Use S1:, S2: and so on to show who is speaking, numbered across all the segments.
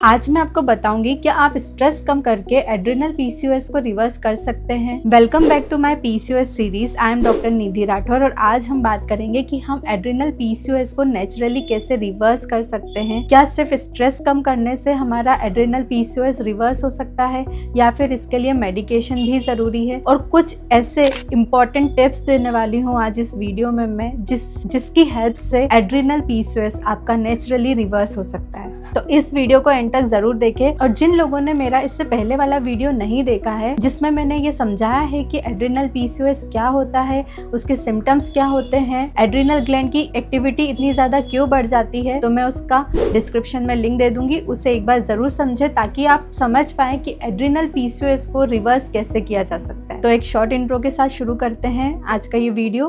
S1: आज मैं आपको बताऊंगी कि आप स्ट्रेस कम करके एड्रिनल पीसीओएस को रिवर्स कर सकते हैं। Welcome back to my PCOS series. I am doctor Nidhi Rathore और आज हम बात करेंगे कि हम एड्रिनल पीसीओएस को नेचुरली कैसे रिवर्स कर सकते हैं। क्या सिर्फ स्ट्रेस कम करने से हमारा एड्रिनल पीसीओएस रिवर्स हो सकता है या फिर इसके लिए मेडिकेशन भी जरूरी है, और कुछ ऐसे इंपॉर्टेंट टिप्स देने वाली हूँ आज इस वीडियो में मैं जिसकी हेल्प से एड्रिनल पीसीओएस आपका नेचुरली रिवर्स हो सकता है। तो इस वीडियो को एंड तक जरूर देखें। और जिन लोगों ने मेरा इससे पहले वाला वीडियो नहीं देखा है जिसमें मैंने ये समझाया है कि एड्रिनल पीसीओएस क्या होता है, उसके सिम्टम्स क्या होते हैं, एड्रिनल ग्लैंड की एक्टिविटी इतनी ज्यादा क्यों बढ़ जाती है, तो मैं उसका डिस्क्रिप्शन में लिंक दे दूंगी, उसे एक बार जरूर समझे ताकि आप समझ पाए कि एड्रिनल पीसीओएस को रिवर्स कैसे किया जा सकता है। तो एक शॉर्ट इंट्रो के साथ शुरू करते हैं आज का ये वीडियो।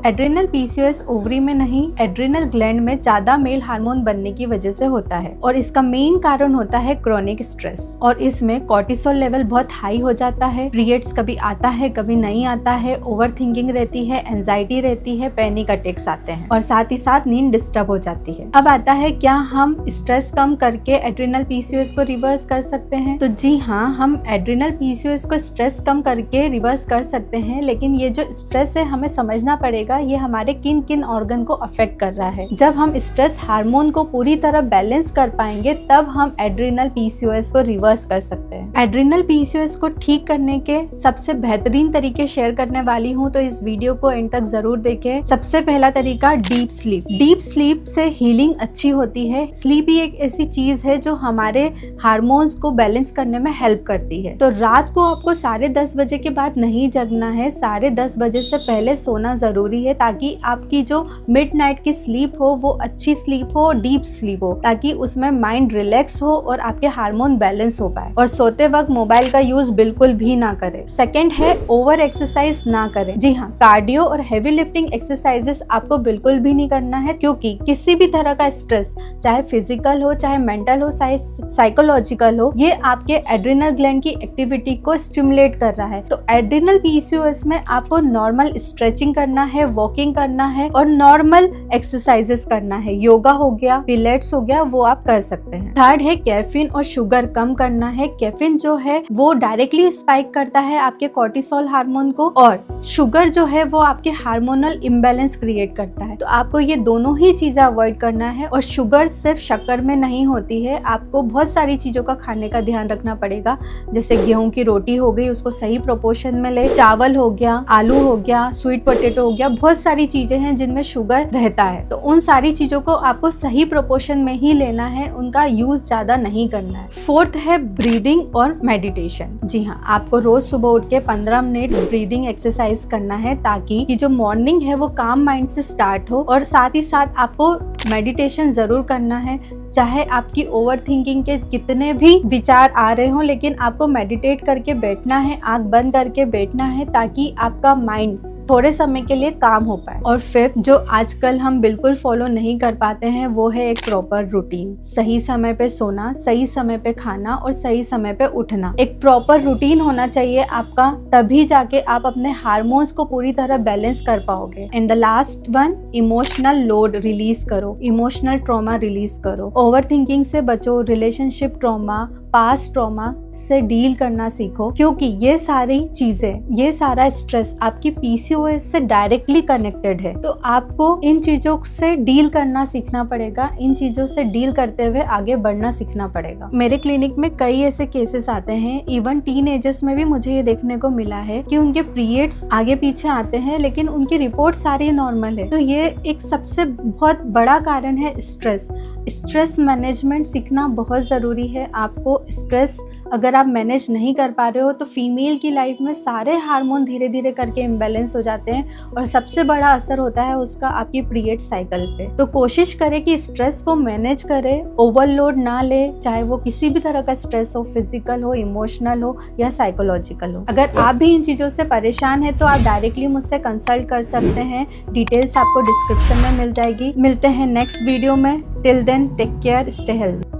S1: एड्रिनल पीसीओएस ओवरी में नहीं, एड्रिनल ग्लैंड में ज्यादा मेल हार्मोन बनने की वजह से होता है और इसका मेन कारण होता है क्रोनिक स्ट्रेस। और इसमें कॉर्टिसोल लेवल बहुत हाई हो जाता है, पीरियड्स कभी आता है कभी नहीं आता है, ओवर थिंकिंग रहती है, एंजाइटी रहती है, पैनिक अटैक्स आते हैं और साथ ही साथ नींद डिस्टर्ब हो जाती है। अब आता है क्या हम स्ट्रेस कम करके एड्रिनल पीसीओएस को रिवर्स कर सकते हैं? तो जी हाँ, हम एड्रिनल पीसीओएस को स्ट्रेस कम करके रिवर्स कर सकते हैं, लेकिन ये जो स्ट्रेस है हमें समझना पड़ेगा ये हमारे किन किन ऑर्गन को अफेक्ट कर रहा है। जब हम स्ट्रेस हार्मोन को पूरी तरह बैलेंस कर पाएंगे तब हम एड्रिनल पीसीओएस को रिवर्स कर सकते हैं। एड्रिनल पीसीओएस को ठीक करने के सबसे बेहतरीन तरीके शेयर करने वाली हूँ, तो इस वीडियो को एंड तक जरूर देखें। सबसे पहला तरीका डीप स्लीप। डीप स्लीप से हीलिंग अच्छी होती है। स्लीप ही एक ऐसी चीज है जो हमारे हार्मोन्स को बैलेंस करने में हेल्प करती है। तो रात को आपको 10:30 बजे के बाद नहीं जगना है, 10:30 बजे से पहले सोना जरूरी है ताकि आपकी जो मिडनाइट की स्लीप हो वो अच्छी स्लीप हो, डीप स्लीप हो, ताकि उसमें माइंड रिलैक्स हो और आपके हार्मोन बैलेंस हो पाए। और सोते वक्त मोबाइल का यूज बिल्कुल भी ना करें। सेकंड है ओवर एक्सरसाइज ना करें। जी हाँ, कार्डियो और हेवी लिफ्टिंग एक्सरसाइजेस आपको बिल्कुल भी नहीं करना है, क्योंकि किसी भी तरह का स्ट्रेस, चाहे फिजिकल हो, चाहे मेंटल हो, चाहे साइकोलॉजिकल हो, ये आपके एड्रिनल ग्लैंड की एक्टिविटी को स्टिमुलेट कर रहा है। तो एड्रिनल पीसीओएस में आपको नॉर्मल स्ट्रेचिंग करना है, वॉकिंग करना है और नॉर्मल एक्सरसाइजेस करना है। योगा हो गया, पिलेट्स हो गया, वो आप कर सकते हैं। थर्ड है कैफीन और शुगर कम करना है। कैफीन जो है वो डायरेक्टली स्पाइक करता है आपके कॉर्टिसोल हार्मोन को, और शुगर जो है वो आपके हार्मोनल इम्बैलेंस क्रिएट करता है। तो आपको ये दोनों ही चीजें अवॉइड करना है। और शुगर सिर्फ शक्कर में नहीं होती है, आपको बहुत सारी चीजों का खाने का ध्यान रखना पड़ेगा। जैसे गेहूं की रोटी हो गई, उसको सही प्रोपोर्शन में ले, चावल हो गया, आलू हो गया, स्वीट पोटैटो हो गया, बहुत सारी चीजें हैं जिनमें शुगर रहता है। तो उन सारी चीजों को आपको सही प्रोपोर्शन में ही लेना है, उनका यूज ज्यादा नहीं करना है। फोर्थ है ब्रीदिंग और मेडिटेशन। जी हाँ, आपको रोज सुबह उठ के 15 मिनट ब्रीदिंग एक्सरसाइज करना है ताकि जो मॉर्निंग है वो काम माइंड से स्टार्ट हो। और साथ ही साथ आपको मेडिटेशन जरूर करना है, चाहे आपकी ओवर थिंकिंग के कितने भी विचार आ रहे हो, लेकिन आपको मेडिटेट करके बैठना है, आंख बंद करके बैठना है ताकि आपका माइंड थोड़े समय के लिए काम हो पाए। और फिफ्थ, जो आजकल हम बिल्कुल फॉलो नहीं कर पाते हैं, वो है एक प्रॉपर रूटीन। सही समय पे सोना, सही समय पे खाना और सही समय पे उठना। एक प्रॉपर रूटीन होना चाहिए आपका, तभी जाके आप अपने हार्मोन्स को पूरी तरह बैलेंस कर पाओगे। And the last one, emotional load release करो, इमोशनल ट्रॉमा रिलीज करो। ओवर थिंकिंग से बचो, रिलेशनशिप ट्रॉमा, पास्ट ट्रॉमा से डील करना सीखो, क्योंकि ये सारी चीजें, ये सारा स्ट्रेस आपकी पीसीओएस से डायरेक्टली कनेक्टेड है। तो आपको इन चीजों से डील करना सीखना पड़ेगा, इन चीजों से डील करते हुए आगे बढ़ना सीखना पड़ेगा। मेरे क्लिनिक में कई ऐसे केसेस आते हैं, इवन टीनेजर्स में भी मुझे ये देखने को मिला है कि उनके पीरियड्स आगे पीछे आते हैं लेकिन उनकी रिपोर्ट सारी नॉर्मल है। तो ये एक सबसे बहुत बड़ा कारण है स्ट्रेस। स्ट्रेस मैनेजमेंट सीखना बहुत जरूरी है। आपको स्ट्रेस अगर आप मैनेज नहीं कर पा रहे हो तो फीमेल की लाइफ में सारे हार्मोन धीरे धीरे करके इम्बैलेंस हो जाते हैं और सबसे बड़ा असर होता है उसका आपकी पीरियड साइकिल पे। तो कोशिश करें कि स्ट्रेस को मैनेज करें, ओवरलोड ना ले, चाहे वो किसी भी तरह का स्ट्रेस हो, फिजिकल हो, इमोशनल हो या साइकोलॉजिकल हो। अगर आप भी इन चीज़ों से परेशान हैं तो आप डायरेक्टली मुझसे कंसल्ट कर सकते हैं। डिटेल्स आपको डिस्क्रिप्शन में मिल जाएगी। मिलते हैं नेक्स्ट वीडियो में। Till then take care, stay healthy.